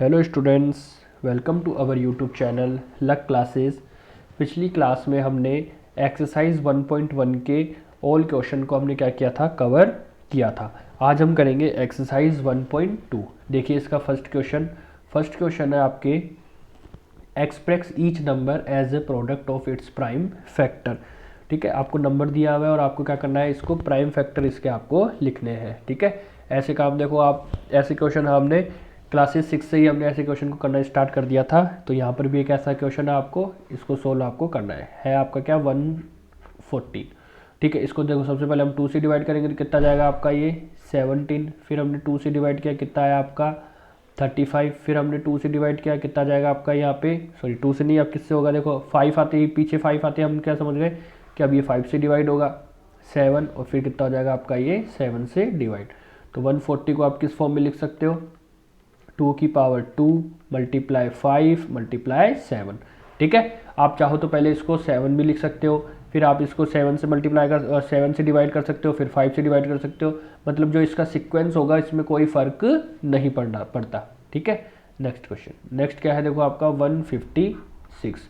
Hello students, welcome to our YouTube channel luck classes. पिछली class में हमने exercise 1.1 के ऑल क्वेश्चन को हमने क्या किया था, कवर किया था। आज हम करेंगे एक्सरसाइज 1.2। देखिए इसका फर्स्ट क्वेश्चन है आपके express each number as a product of its prime factor. ठीक है, आपको नंबर दिया हुआ है और आपको क्या करना है, इसको प्राइम फैक्टर इसके आपको लिखने हैं। ठीक है, ऐसे काम देखो आप, ऐसे क्वेश्चन हमने क्लासेस 6 से ही हमने ऐसे क्वेश्चन को करना स्टार्ट कर दिया था। तो यहाँ पर भी एक ऐसा क्वेश्चन है, आपको इसको सोल्व आपको करना है आपका क्या 114। ठीक है, इसको देखो सबसे पहले हम 2 से डिवाइड करेंगे तो कितना जाएगा आपका ये 17। फिर हमने 2 से डिवाइड किया, कितना आया आपका 35। फिर हमने 2 से डिवाइड किया, कितना जाएगा आपका यहाँ पे, सॉरी 2 से नहीं, अब किससे होगा, देखो 5 आते ही पीछे 5 आते हम क्या समझ गए कि अब ये 5 से डिवाइड होगा 7, और फिर कितना हो जाएगा आपका ये 7 से डिवाइड। तो 140 को आप किस फॉर्म में लिख सकते हो, 2 की पावर 2 मल्टीप्लाई 5 मल्टीप्लाई 7। ठीक है, आप चाहो तो पहले इसको 7 भी लिख सकते हो, फिर आप इसको 7 से मल्टीप्लाई कर 7 से डिवाइड कर सकते हो, फिर 5 से डिवाइड कर सकते हो। मतलब जो इसका सीक्वेंस होगा इसमें कोई फर्क नहीं पड़ता। ठीक है, नेक्स्ट क्वेश्चन, नेक्स्ट क्या है देखो आपका 156।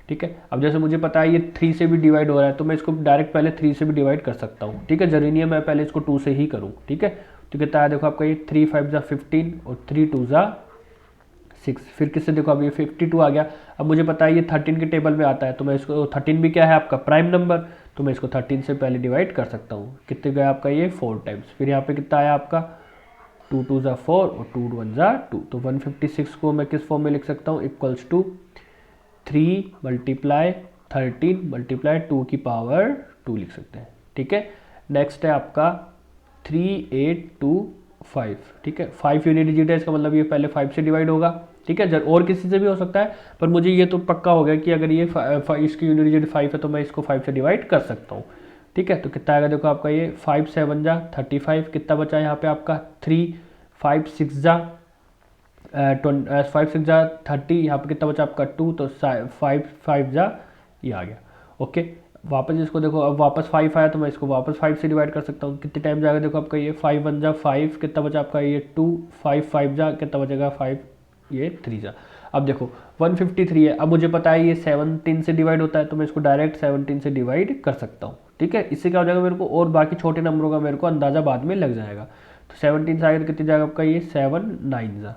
ठीक है, अब जैसे मुझे पता है ये 3 से भी डिवाइड हो रहा है तो मैं इसको डायरेक्ट पहले 3 से भी डिवाइड कर सकता हूँ। ठीक है, जरूरी नहीं है मैं पहले इसको 2 से ही करूँ। ठीक है, तो कितना है देखो आपका ये 3 5 जा 15 और 3 2 जा 6। फिर किससे देखो अब ये 52 आ गया। अब मुझे पता है ये 13 के टेबल में आता है, तो मैं इसको 13 भी क्या है आपका प्राइम नंबर, तो मैं इसको 13 से पहले डिवाइड कर सकता हूँ। कितने गया आपका ये 4 टाइम्स। फिर यहाँ पे कितना आया आपका 2 2 जा 4 और 2 1 जा 2। तो 156 को मैं किस फॉर्म में लिख सकता हूँ, इक्वल्स टू 3 मल्टीप्लाई 13 मल्टीप्लाई 2 की पावर 2 लिख सकते हैं। ठीक है, नेक्स्ट है आपका 3825। ठीक है, 5 यूनिट डिजिट है, इसका मतलब ये पहले 5 से डिवाइड होगा। ठीक है, और किसी से भी हो सकता है, पर मुझे ये तो पक्का हो गया कि अगर ये इसकी यूनिट डिजिट 5 है तो मैं इसको 5 से डिवाइड कर सकता हूँ। ठीक है, तो कितना आएगा देखो आपका ये 5 7 जा 35। कितना बचा यहाँ पे आपका 3 5 6 जा 5 6 जा 30। यहाँ पे कितना बचा आपका 2, तो 5 5 जा ये आ गया। ओके, वापस इसको देखो, अब वापस 5 आया तो मैं इसको वापस 5 से डिवाइड कर सकता हूँ। कितने टाइम जाएगा देखो आपका ये 5 1 जा 5। कितना बचा आपका ये 2 5 5 जा कितना बचेगा 5 ये 3 जा। अब देखो 153 है, अब मुझे पता है ये 17 से डिवाइड होता है तो मैं इसको डायरेक्ट 17 से डिवाइड कर सकता हूँ। ठीक है, इससे क्या हो जाएगा मेरे को, और बाकी छोटे नंबरों का मेरे को अंदाजा बाद में लग जाएगा। तो 17 से आगे तो कितनी जाएगा आपका ये 7 9 जा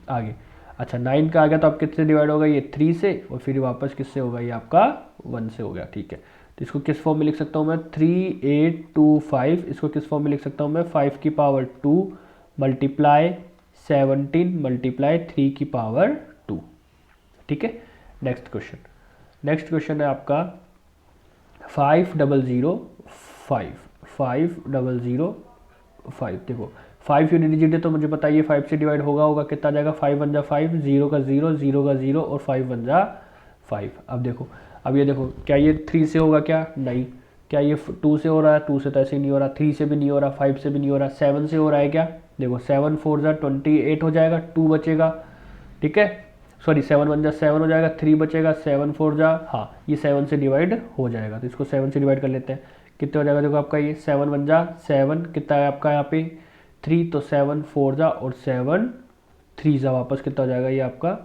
आगे। अच्छा 9 का आ गया तो आप किससे डिवाइड होगा ये 3 से, और फिर वापस किससे होगा ये आपका 1 से हो गया। ठीक है, तो इसको किस फॉर्म में लिख सकता हूँ मैं 3825। इसको किस फॉर्म में लिख सकता हूँ मैं 5 की पावर 2 मल्टीप्लाई 17 मल्टीप्लाई 3 की पावर 2। ठीक है, नेक्स्ट क्वेश्चन है आपका 5005। देखो 5 यूनिट डिजिट है तो मुझे पता है ये 5 से डिवाइड होगा कितना जाएगा 5 1 जा 5 0 का 0 0 का 0 और 5 1 जा 5। अब देखो, अब ये देखो क्या ये 3 से होगा, क्या नहीं, क्या ये 2 से हो रहा है, 2 से तो ऐसे ही नहीं हो रहा, 3 से भी नहीं हो रहा, 5 से भी नहीं हो रहा, 7 से हो रहा है क्या, देखो 7 4 जा 28 हो जाएगा, 2 बचेगा। ठीक है, सॉरी 7 1 जा 7 हो जाएगा, 3 बचेगा, 7 4 जा, हाँ ये 7 से डिवाइड हो जाएगा, तो इसको 7 से डिवाइड कर लेते हैं। कितने हो जाएगा देखो आपका ये 7 1 जा 7, कितना है आपका यहाँ पे 3, तो 7 4 जा और 7 3 जा, वापस कितना हो जाएगा ये आपका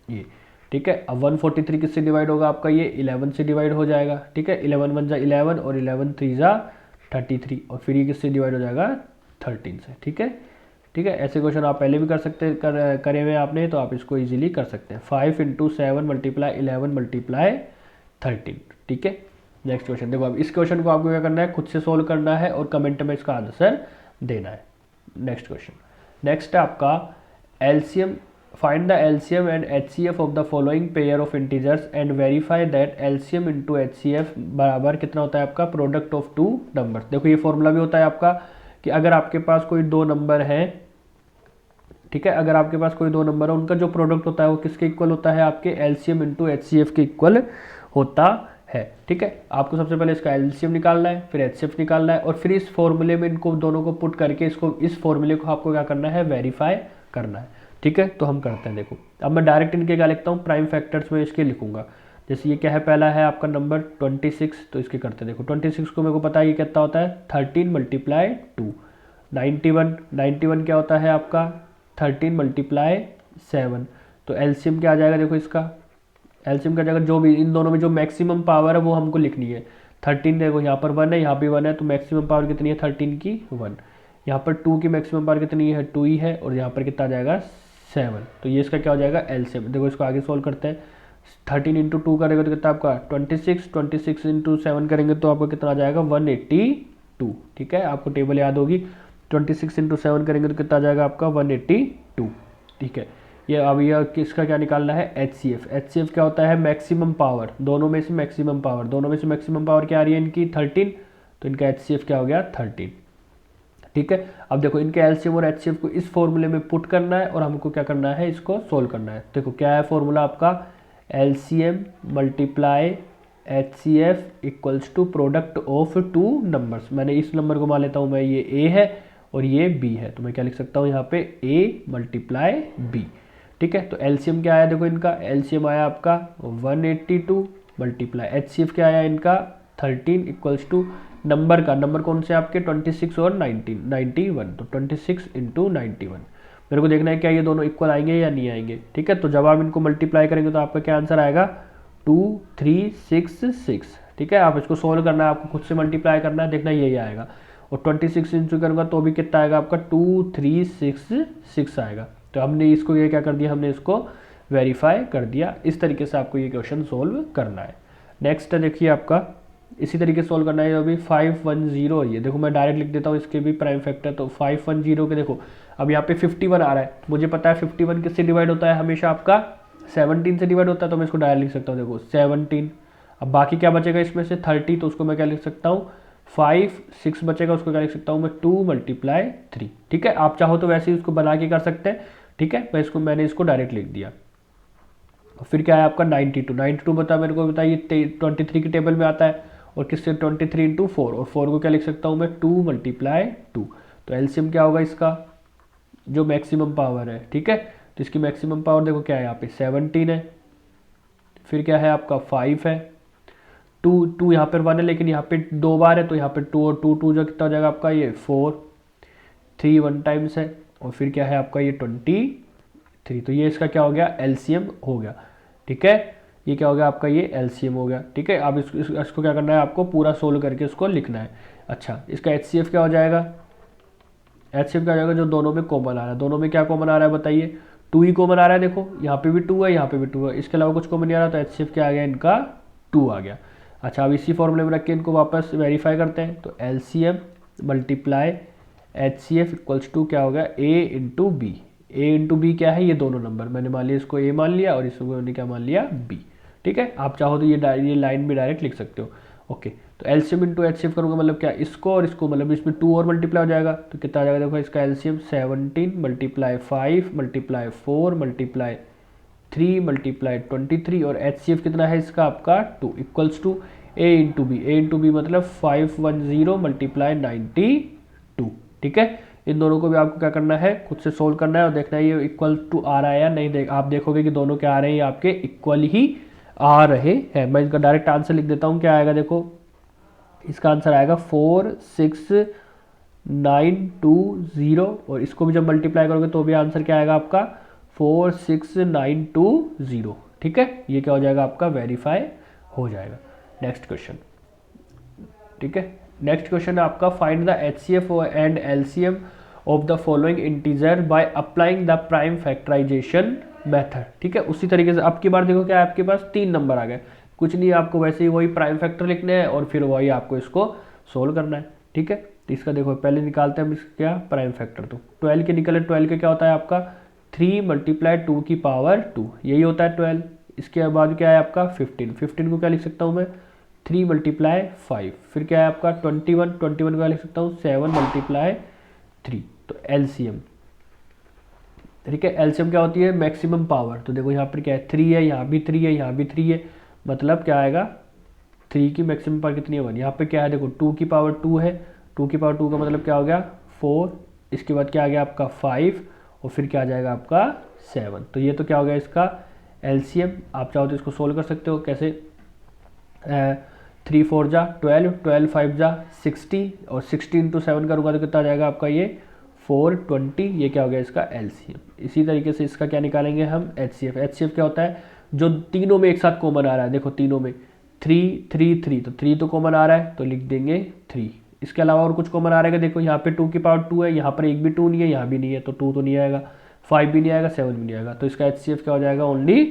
ये। ठीक है, अब 143 किससे डिवाइड होगा आपका ये 11 से डिवाइड हो जाएगा। ठीक है, 11 1 जा 11 और 11 3 जा 33, और फिर ये किससे डिवाइड हो जाएगा 13 से। ठीक है, ठीक है, ऐसे क्वेश्चन आप पहले भी कर सकते करे हुए आपने, तो आप इसको इजीली कर सकते हैं। 5 × 7 मल्टीप्लाई 11 मल्टीप्लाई 13। ठीक है, नेक्स्ट क्वेश्चन देखो, अब इस क्वेश्चन को आपको क्या करना है, खुद से सोल्व करना है और कमेंट में इसका आंसर देना है। नेक्स्ट क्वेश्चन, नेक्स्ट है आपका LCM, find the LCM and HCF of the following pair of integers and verify that LCM into HCF बराबर कितना होता है आपका प्रोडक्ट ऑफ 2 नंबर। देखो ये फॉर्मूला भी होता है आपका कि अगर आपके पास कोई 2 नंबर है, ठीक है, अगर आपके पास कोई 2 नंबर है उनका जो प्रोडक्ट होता है वो किसके इक्वल होता है, आपके एलसीएम इंटू एचसीएफ के इक्वल होता है। ठीक है, आपको सबसे पहले इसका एलसीएम निकालना है, फिर एचसीएफ निकालना है, और फिर इस फॉर्मूले में इनको दोनों को पुट करके इसको इस फॉर्मूले को आपको क्या करना है, वेरीफाई करना है। ठीक है, तो हम करते हैं। देखो अब मैं डायरेक्ट इनके क्या लिखता हूँ, प्राइम फैक्टर्स में इसके लिखूंगा। जैसे ये क्या है, पहला है आपका नंबर 26, तो इसके करते हैं। देखो 26 को मेरे को पता है ये कितना होता है 13 मल्टीप्लाई 2। 91 क्या होता है आपका 13 मल्टीप्लाई 7, तो एलसीएम क्या आ जाएगा, देखो इसका एलसीएम क्या आ जाएगा, जो भी इन दोनों में जो मैक्सिमम पावर है वो हमको लिखनी है। 13 देखो यहाँ पर 1 है, यहाँ भी 1 है, तो मैक्सिमम पावर कितनी है 13 की 1। यहाँ पर 2 की मैक्सिमम पावर कितनी है 2 ही है, और यहाँ पर कितना आ जाएगा 7, तो ये इसका क्या हो जाएगा एलसीएम। देखो इसको आगे सोल्व करते हैं। 13 इंटू 2 करेंगे तो कितना आपका 26, 26 इंटू 7 करेंगे तो आपका कितना आ जाएगा 182। ठीक है, आपको टेबल याद होगी। 26 इंटू 7 करेंगे तो कितना आ जाएगा आपका 182। ठीक है, ये अब यह किसका क्या निकालना है, एचसीएफ। एचसीएफ क्या होता है, मैक्सिमम पावर, दोनों में से मैक्सिमम पावर, दोनों में से मैक्सिमम पावर क्या आ रही है इनकी 13, तो इनका एचसीएफ क्या हो गया 13। ठीक है, अब देखो इनके एलसीएम और एचसीएफ को इस फॉर्मूले में पुट करना है और हमको क्या करना है, इसको सोल्व करना है। देखो क्या है फॉर्मूला आपका, LCM multiply HCF equals to product of two numbers. मैंने इस नंबर को मान लेता हूँ मैं, ये ए है और ये बी है, तो मैं क्या लिख सकता हूँ यहाँ पे ए मल्टीप्लाई बी। ठीक है, तो एलसीएम क्या आया, देखो इनका एलसीएम आया आपका 182 मल्टीप्लाई एचसीएफ क्या आया इनका 13 इक्वल्स टू नंबर का, नंबर कौन से आपके 26 और 91, तो 26 इंटू 91। मेरे को देखना है क्या ये दोनों इक्वल आएंगे या नहीं आएंगे। ठीक है, तो जब आप इनको मल्टीप्लाई करेंगे तो आपका क्या आंसर आएगा 2366। ठीक है, आप इसको सोल्व करना है, आपको खुद से मल्टीप्लाई करना है, देखना यही आएगा। और 26 इंटू करूँगा तो भी कितना आएगा आपका 2366 आएगा। तो हमने इसको ये क्या कर दिया, हमने इसको वेरीफाई कर दिया। इस तरीके से आपको ये क्वेश्चन सोल्व करना है। नेक्स्ट देखिए आपका इसी तरीके से सोल्व करना है। अभी 510 ये देखो मैं डायरेक्ट लिख देता हूँ इसके भी प्राइम फैक्टर। तो 510 के देखो अब यहाँ पे 51 आ रहा है, मुझे पता है 51 किससे डिवाइड होता है, हमेशा आपका 17 से डिवाइड होता है, तो मैं इसको डायरेक्ट लिख सकता हूँ। देखो 17, अब बाकी क्या बचेगा इसमें से 30, तो उसको मैं क्या लिख सकता हूँ 5, 6 बचेगा, उसको क्या लिख सकता हूँ मैं 2 मल्टीप्लाई 3। ठीक है, आप चाहो तो वैसे ही उसको बना के कर सकते हैं। ठीक है, मैंने इसको डायरेक्ट लिख दिया। फिर क्या है आपका 92 बता, मेरे को बताइए 23 की टेबल में आता है, और किससे 23 इंटू 4, और 4 को क्या लिख सकता हूँ मैं 2 मल्टीप्लाई 2। तो एलसीएम क्या होगा इसका, जो मैक्सिमम पावर है। ठीक है, तो इसकी मैक्सिमम पावर देखो क्या है यहाँ पे 17 है, फिर क्या है आपका 5 है, 2 यहाँ पर 1 है, लेकिन यहाँ पे 2 बार है, तो यहाँ पे 2 और 2 जो कितना हो जाएगा आपका ये 4, 3 1 टाइम्स है, और फिर क्या है आपका ये 23, तो ये इसका क्या हो गया एलसीएम हो गया। ठीक है, ये क्या हो गया आपका ये एलसीएम हो गया। ठीक है, अब इसको क्या करना है, आपको पूरा सोल्व करके इसको लिखना है। अच्छा, इसका एचसीएफ क्या हो जाएगा, एचसीएफ क्या हो जाएगा, जो दोनों में कॉमन आ रहा है, दोनों में क्या कॉमन आ रहा है बताइए, 2 ही कॉमन आ रहा है। देखो यहाँ पे भी 2 है, यहाँ पे भी 2 है, इसके अलावा कुछ कॉमन नहीं आ रहा, तो एचसीएफ क्या आ गया इनका 2 आ गया। अच्छा, अब इसी फॉर्मूले में रख के इनको वापस वेरीफाई करते हैं। तो LCM multiply HCF equals to क्या होगा A into B. A into B क्या है, ये दोनों नंबर, मैंने मान लिया इसको ए मान लिया और इसको मैंने क्या मान लिया बी। ठीक है, आप चाहो तो ये लाइन भी डायरेक्ट लिख सकते हो। ओके, तो एलसीएम इंटू एचसीएफ करूँगा मतलब क्या, इसको और इसको, मतलब इसमें 2 और मल्टीप्लाई हो जाएगा, तो कितना आ जाएगा देखो इसका LCM 17 multiply 5 multiply 4 multiply 3 multiply 23, और एचसीएफ कितना है इसका आपका 2 equals to A into B. A into B मतलब 510 मल्टीप्लाई 92। ठीक है, इन दोनों को भी आपको क्या करना है, खुद से सोल्व करना है और देखना है ये इक्वल टू आ रहा है या नहीं। आप देखोगे कि दोनों क्या आ रहे हैं, आपके इक्वल ही आ रहे हैं। मैं इसका डायरेक्ट आंसर लिख देता हूँ, क्या आएगा देखो, इसका आंसर आएगा 46920, और इसको भी जब मल्टीप्लाई करोगे तो भी आंसर क्या आएगा आपका 46920। ठीक है, ये क्या हो जाएगा आपका वेरीफाई हो जाएगा। Next question. ठीक है, नेक्स्ट क्वेश्चन है आपका find the HCF and LCM of the following integer by applying the prime factorisation method. ठीक है, उसी तरीके से अब की बार देखो क्या है, आपके पास 3 नंबर आ गए, कुछ नहीं, आपको वैसे ही वही प्राइम फैक्टर लिखने हैं और फिर वही आपको इसको सोल्व करना है। ठीक है, तो इसका देखो पहले निकालते हैं हम इसका क्या प्राइम फैक्टर। तो 12 के निकले, 12 के क्या होता है आपका 3 मल्टीप्लाई 2 की पावर 2, यही होता है 12। इसके बाद क्या है आपका 15, 15 को क्या लिख सकता हूँ मैं 3 मल्टीप्लाई 5, फिर क्या है आपका 21, 21 को लिख सकता हूँ 7 मल्टीप्लाई 3, तो एलसीएम। ठीक है, एलसीएम क्या होती है मैक्सिमम पावर। तो देखो यहाँ पर क्या है 3 है, यहाँ भी 3 है, यहाँ भी 3 है, मतलब क्या आएगा 3 की मैक्सिमम पावर कितनी है 1। यहाँ पे क्या है देखो 2 की पावर 2 है, 2 की पावर 2 का मतलब क्या हो गया 4, इसके बाद क्या आ गया आपका 5, और फिर क्या आ जाएगा आपका 7। तो ये तो क्या हो गया इसका एलसीएम। आप चाहो तो इसको सोल्व कर सकते हो, कैसे 3 4 जा 12, 12 5 जा 60, और 60 इंटू 7 करूँगा तो कितना आ जाएगा आपका ये 420, ये क्या हो गया इसका एलसीएम। इसी तरीके से इसका क्या निकालेंगे हम, एचसीएफ। एचसीएफ क्या होता है, जो तीनों में एक साथ कॉमन आ रहा है, देखो तीनों में 3 3 3, तो 3 तो कॉमन आ रहा है तो लिख देंगे 3। इसके अलावा और कुछ कॉमन आ रहेगा, देखो यहाँ पे 2 की पावर 2 है, यहाँ पर एक भी 2 नहीं है, यहाँ भी नहीं है, तो 2 तो नहीं आएगा, 5 भी नहीं आएगा, 7 भी नहीं आएगा, तो इसका एचसीएफ क्या हो जाएगा, ओनली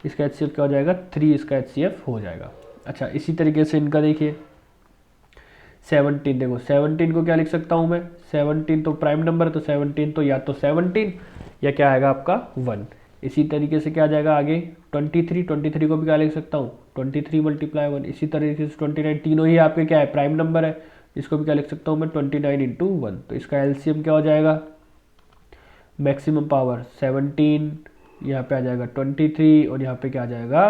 इसका एचसीएफ क्या हो जाएगा, 3 इसका एचसीएफ हो जाएगा। अच्छा, इसी तरीके से इनका देखिए 17, देखो 17 को क्या लिख सकता हूँ मैं, 17 तो प्राइम नंबर, तो 17 तो या तो 17 या क्या आएगा आपका 1। इसी तरीके से क्या आ जाएगा आगे 23, 23 को भी क्या लिख सकता हूँ, 23 मल्टीप्लाई 1। इसी तरीके से 29, तीनों ही आपके क्या है, प्राइम नंबर है, इसको भी क्या लिख सकता हूँ मैं, 29 इंटू 1। तो इसका एलसीएम क्या हो जाएगा, मैक्सिमम पावर 17, यहाँ पे आ जाएगा 23 और यहाँ पे क्या आ जाएगा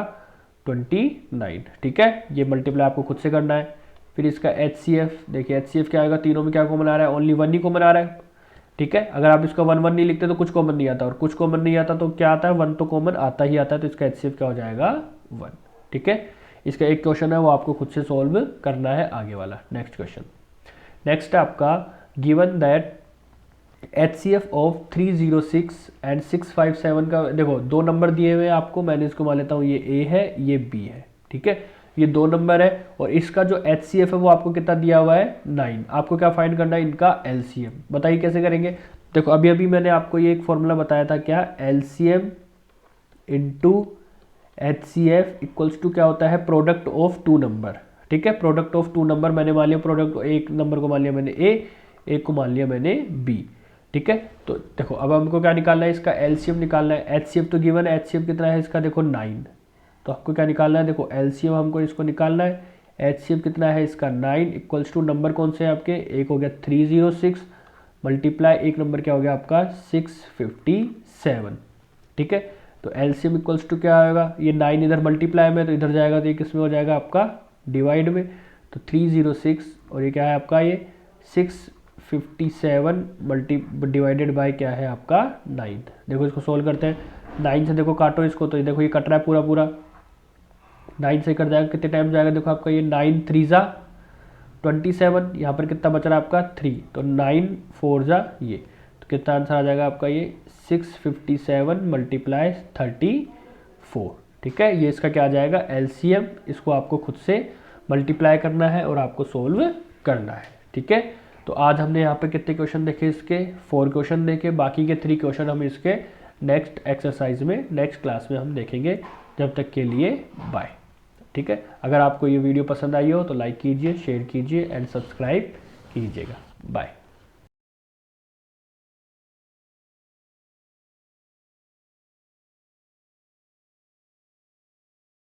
29। ठीक है, ये मल्टीप्लाई आपको खुद से करना है। फिर इसका एचसीएफ, देखिए एचसीएफ क्या आएगा, तीनों में क्या कॉमन आ रहा है, ओनली 1 ही कॉमन आ रहा है। ठीक है, अगर आप इसका 1 1 नहीं लिखते तो कुछ कॉमन नहीं आता, और कुछ कॉमन नहीं आता तो क्या आता है, 1 तो कॉमन आता ही आता है, तो इसका एचसीएफ क्या हो जाएगा 1। ठीक है, इसका एक क्वेश्चन है वो आपको खुद से सॉल्व करना है आगे वाला। नेक्स्ट क्वेश्चन, नेक्स्ट है आपका given that HCF of 306 and 657 का, देखो दो नंबर दिए हुए हैं आपको, मैंने इसको मान लेता हूँ ये A है ये B है। ठीक है, ये दो नंबर है और इसका जो HCF है वो आपको कितना दिया हुआ है 9। आपको क्या फाइंड करना है, इनका LCM। बताइए कैसे करेंगे। देखो अभी अभी मैंने आपको ये एक फॉर्मूला बताया था, क्या, LCM into HCF equals to क्या होता है, प्रोडक्ट ऑफ टू नंबर। ठीक है, प्रोडक्ट ऑफ टू नंबर मैंने मान लिया, प्रोडक्ट एक नंबर को मान लिया मैंने A, एक को मान लिया मैंने B। ठीक है, तो देखो अब हमको क्या निकालना है, इसका एलसीएम निकालना है। एचसीएफ तो गिवन है, एचसीएफ कितना है इसका, देखो 9। तो आपको क्या निकालना है, देखो एलसीएम हमको इसको निकालना है, एचसीएफ कितना है इसका 9 इक्वल्स टू नंबर कौन से हैं आपके, एक हो गया 306 मल्टीप्लाई एक नंबर क्या हो गया आपका 657। ठीक है, तो एलसीएम इक्वल्स टू क्या होगा, ये 9 इधर मल्टीप्लाई में तो इधर जाएगा, तो ये किस में हो जाएगा आपका डिवाइड में, तो 306 और ये क्या है आपका ये 657 मल्टी डिवाइडेड बाय क्या है आपका 9। देखो इसको सोल्व करते हैं, 9 से देखो काटो इसको, तो देखो ये कट रहा है पूरा पूरा, 9 से कट जाएगा, कितने टाइम जाएगा, देखो आपका ये 9 3 जा 27, यहाँ पर कितना बच रहा है आपका 3, तो 9 4 जा ये, तो कितना आंसर आ जाएगा आपका ये 657 मल्टीप्लाई 34। ठीक है, ये इसका क्या आ जाएगा एलसीएम। इसको आपको खुद से मल्टीप्लाई करना है और आपको सोल्व करना है। ठीक है, तो आज हमने यहाँ पे कितने क्वेश्चन देखे, इसके 4 क्वेश्चन देखे, बाकी के 3 क्वेश्चन हम इसके नेक्स्ट एक्सरसाइज में नेक्स्ट क्लास में हम देखेंगे। जब तक के लिए बाय। ठीक है, अगर आपको ये वीडियो पसंद आई हो तो लाइक कीजिए, शेयर कीजिए एंड सब्सक्राइब कीजिएगा। बाय।